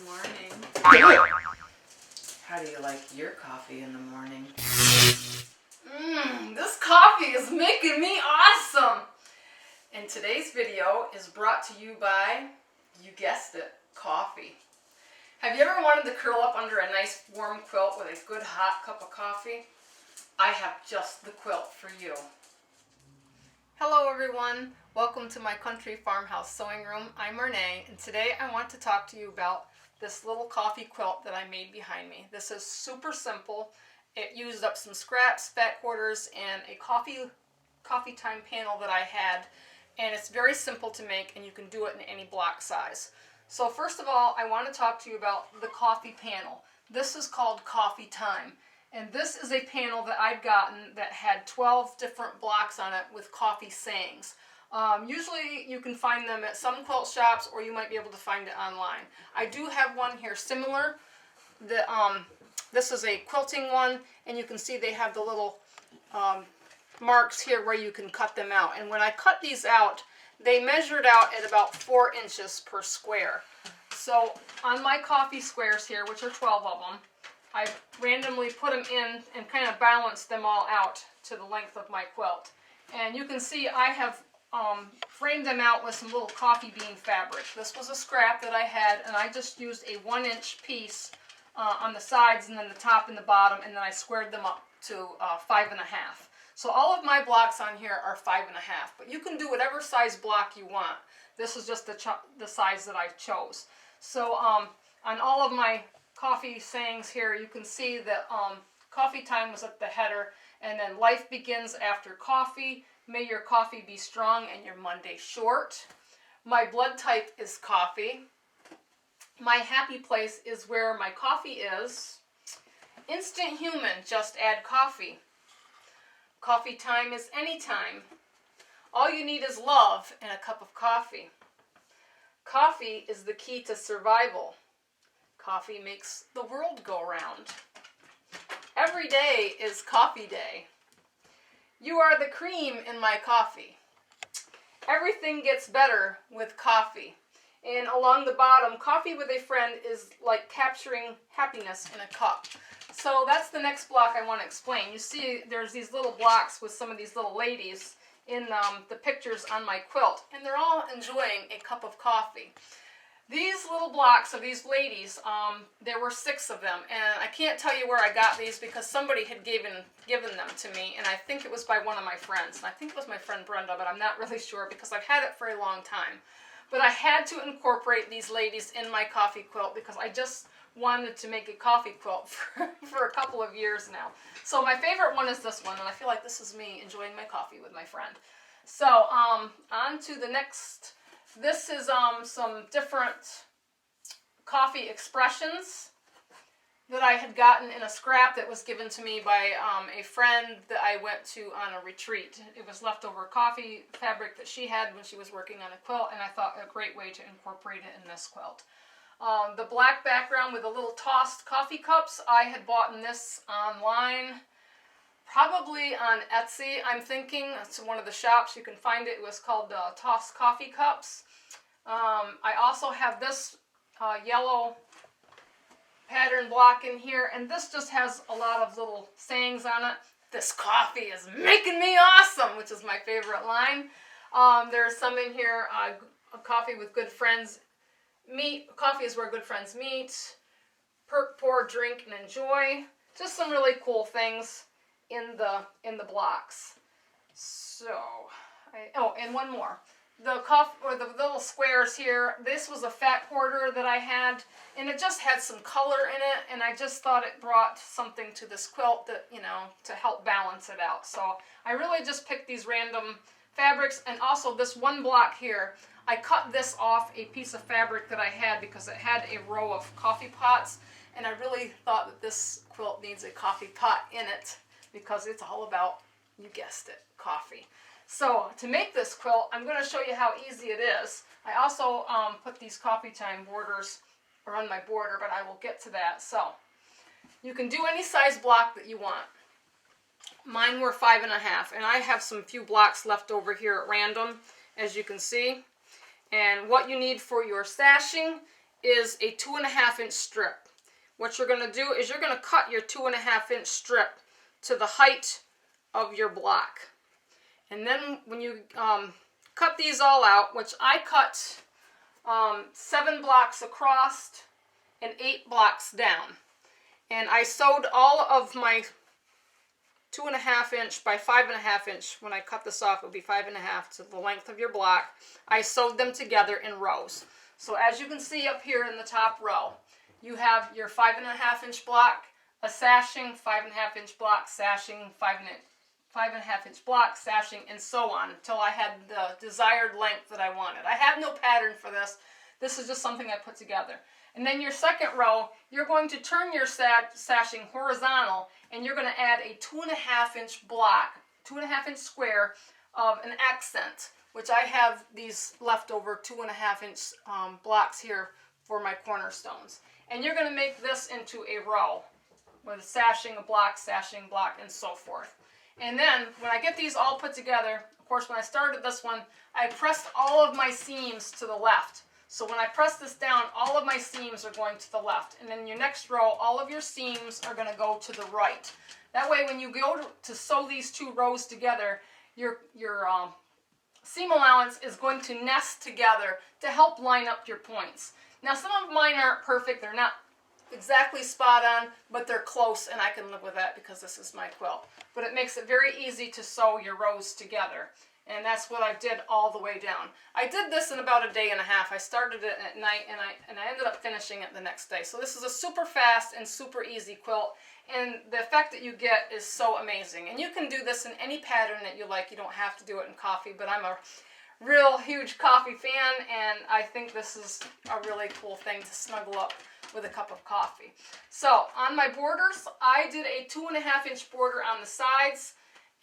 morning. How do you like your coffee in the morning? This coffee is making me awesome! And today's video is brought to you by, you guessed it, coffee. Have you ever wanted to curl up under a nice warm quilt with a good hot cup of coffee? I have just the quilt for you. Hello everyone, welcome to my country farmhouse sewing room. I'm Renee, and today I want to talk to you about this little coffee quilt that I made behind me. This is super simple. It used up some scraps, fat quarters, and a coffee time panel that I had, and it's very simple to make, and you can do it in any block size. So first of all, I want to talk to you about the coffee panel. This is called Coffee Time. And this is a panel that I've gotten that had 12 different blocks on it with coffee sayings. Usually you can find them at some quilt shops, or you might be able to find it online. I do have one here similar. This is a quilting one, and you can see they have the little marks here where you can cut them out. And when I cut these out, they measured out at about 4 inches per square. So on my coffee squares here, which are 12 of them, I randomly put them in and kind of balanced them all out to the length of my quilt. And you can see I have framed them out with some little coffee bean fabric. This was a scrap that I had, and I just used a 1-inch piece on the sides and then the top and the bottom, and then I squared them up to 5.5. So all of my blocks on here are 5.5, but you can do whatever size block you want. This is just the size that I chose. So on all of my coffee sayings here, you can see that coffee time was at the header, and then life begins after coffee. May your coffee be strong and your Monday short. My blood type is coffee. My happy place is where my coffee is. Instant human, just add coffee. Coffee time is anytime. All you need is love and a cup of coffee. Coffee is the key to survival. Coffee makes the world go round. Every day is coffee day. You are the cream in my coffee. Everything gets better with coffee. And along the bottom, coffee with a friend is like capturing happiness in a cup. So that's the next block I want to explain. You see there's these little blocks with some of these little ladies in the pictures on my quilt, and they're all enjoying a cup of coffee. These little blocks of these ladies, there were 6 of them, and I can't tell you where I got these because somebody had given them to me, and I think it was by one of my friends. And I think it was my friend Brenda, but I'm not really sure because I've had it for a long time. But I had to incorporate these ladies in my coffee quilt because I just wanted to make a coffee quilt for a couple of years now. So my favorite one is this one, and I feel like this is me enjoying my coffee with my friend. So on to the next. This is some different coffee expressions that I had gotten in a scrap that was given to me by a friend that I went to on a retreat. It was leftover coffee fabric that she had when she was working on a quilt, and I thought a great way to incorporate it in this quilt. The black background with the little tossed coffee cups, I had bought this online, probably on Etsy, I'm thinking. It's one of the shops. You can find it. It was called Tossed Coffee Cups. I also have this yellow pattern block in here, and this just has a lot of little sayings on it. This coffee is making me awesome, which is my favorite line. There's some in here, coffee with good friends meet. Coffee is where good friends meet. Perk, pour, drink, and enjoy. Just some really cool things in the blocks. So, and one more. The little squares here, this was a fat quarter that I had, and it just had some color in it, and I just thought it brought something to this quilt that, to help balance it out. So I really just picked these random fabrics, and also this one block here, I cut this off a piece of fabric that I had because it had a row of coffee pots, and I really thought that this quilt needs a coffee pot in it because it's all about, you guessed it, coffee. So to make this quilt, I'm going to show you how easy it is. I also put these coffee time borders around my border, but I will get to that. So you can do any size block that you want. Mine were 5.5, and I have some few blocks left over here at random, as you can see. And what you need for your stashing is a 2.5-inch strip. What you're going to do is you're going to cut your 2.5-inch strip to the height of your block. And then when you cut these all out, which I cut 7 blocks across and 8 blocks down. And I sewed all of my 2.5-inch by 5.5-inch. When I cut this off, it would be 5.5 to the length of your block. I sewed them together in rows. So as you can see up here in the top row, you have your 5.5-inch block, a sashing, 5.5-inch block, sashing, 5.5-inch block, sashing, and so on until I had the desired length that I wanted. I have no pattern for this. This is just something I put together. And then your second row, you're going to turn your sashing horizontal, and you're going to add a 2.5-inch block, 2.5-inch square of an accent, which I have these leftover 2.5-inch blocks here for my cornerstones. And you're going to make this into a row with sashing, a block, and so forth. And then when I get these all put together, of course when I started this one, I pressed all of my seams to the left. So when I press this down, all of my seams are going to the left. And then your next row, all of your seams are going to go to the right. That way when you go to sew these two rows together, your seam allowance is going to nest together to help line up your points. Now some of mine aren't perfect. They're not exactly spot on, but they're close, and I can live with that because this is my quilt. But it makes it very easy to sew your rows together. And that's what I did all the way down. I did this in about a day and a half. I started it at night, and I ended up finishing it the next day. So this is a super fast and super easy quilt, and the effect that you get is so amazing. And you can do this in any pattern that you like. You don't have to do it in coffee, but I'm a real huge coffee fan, and I think this is a really cool thing to snuggle up with a cup of coffee. So on my borders, I did a 2.5-inch border on the sides,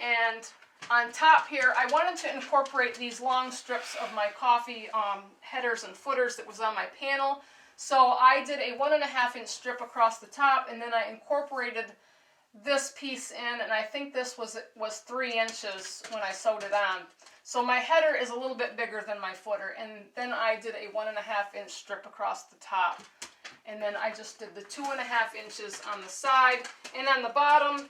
and on top here, I wanted to incorporate these long strips of my coffee headers and footers that was on my panel. So I did a 1.5-inch strip across the top, and then I incorporated this piece in, and I think this was 3 inches when I sewed it on. So my header is a little bit bigger than my footer, and then I did a 1.5-inch strip across the top. And then I just did the 2.5 inches on the side, and on the bottom,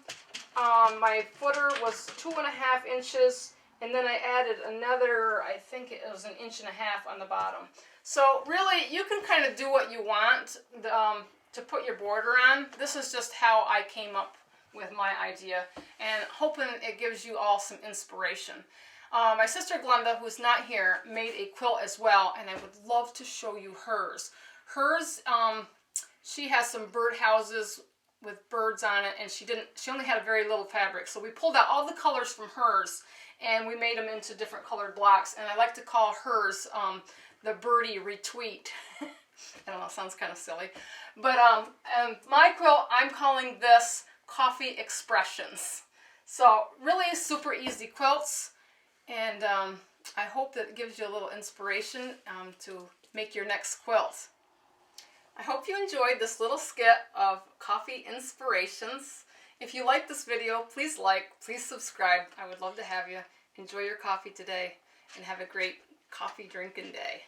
my footer was 2.5 inches, and then I added another, I think it was 1.5 inches on the bottom. So really, you can kind of do what you want to put your border on. This is just how I came up with my idea, and hoping it gives you all some inspiration. My sister Glenda, who's not here, made a quilt as well, and I would love to show you hers. Hers, she has some bird houses with birds on it, and she only had a very little fabric, so we pulled out all the colors from hers and we made them into different colored blocks, and I like to call hers the birdie retweet. I don't know, it sounds kind of silly, but my quilt, I'm calling this Coffee Expressions. So really super easy quilts, and I hope that it gives you a little inspiration to make your next quilt. I hope you enjoyed this little skit of coffee inspirations. If you like this video, please like, please subscribe. I would love to have you. Enjoy your coffee today and have a great coffee drinking day.